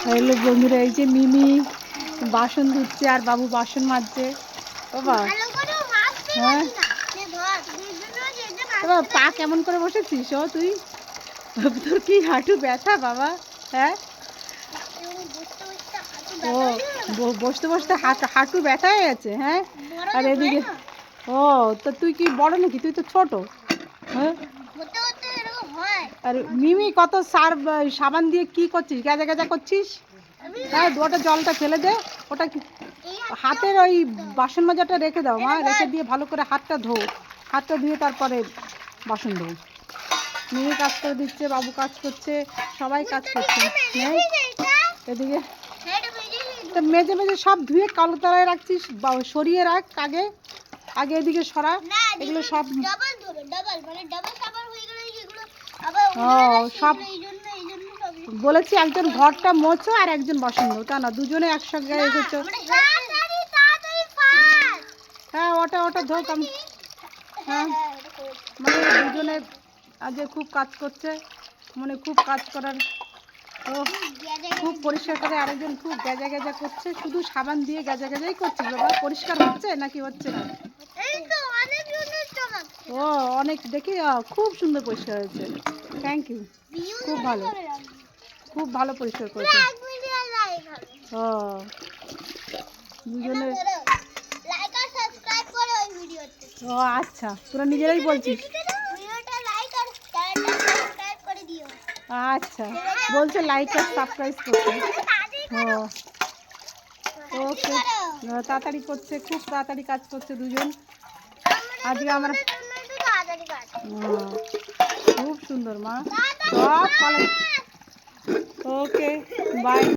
Hello বন্ধুরা, এই যে মিমি বাসন ধুচ্ছে আর বাবু বাসন মাজছে। বাবা হ্যাঁ বাবা, পা কেমন করে বসেছিস ও তুই? তোর কি হাঁটু ব্যথা বাবা? হ্যাঁ, ও বসতে বসতে হাঁটু ব্যথা হয়ে গেছে। হ্যাঁ, আর এদিকে ও তো তুই কি বড় নাকি? তুই তো ছোট। হ্যাঁ, আর মিমি কত সাবান দিয়ে কি করছিস? গেজা গেজা করছিস। হ্যাঁ, ওটা জলটা ফেলে দে। ওটা কি হাতের ওই বাসন মাজাটা রেখে দাও মা, রেখে দিয়ে ভালো করে হাতটা ধো। হাতটা ধুয়ে তারপরে বাসন ধো। মিমি কাজ করে দিচ্ছে, বাবু কাজ করছে, সবাই কাজ করছে। হ্যাঁ, এদিকে তো মেজে মেজে সব ধুয়ে কালো তলায় রাখছিস, সরিয়ে রাখ আগে। আগে এদিকে সরা, এগুলো সব সব বলেছি একজন ঘরটা মোছো আর একজন বাসন ধো, তা না দুজনে একসঙ্গে এসেছো। হ্যাঁ, ওটা ওটা ধোক আমি। হ্যাঁ, মানে দুজনে আজ খুব কাজ করছে, মানে খুব কাজ করার। ও খুব পরিষ্কার করে, আরেকজন খুব গেজা গেজা করছে। শুধু সাবান দিয়ে গেজা গেজাই করছিস বাবা? পরিষ্কার হচ্ছে নাকি হচ্ছে না? ও অনেক দেখি, খুব সুন্দর পরিষ্কার হয়েছে। থ্যাংক ইউ, খুব ভালো, খুব ভালো পরিষ্কার করেছে। ও দুজনে, ও আচ্ছা, তোরা নিজেরাই বলছিস। আচ্ছা, বলছে লাইক আর সাবস্ক্রাইব করতে। ও ওকে, তাড়াতাড়ি করছে, খুব তাড়াতাড়ি কাজ করছে দুজন। আজকে আমরা খুব সুন্দর মা, সব পালা। ওকে, বাই।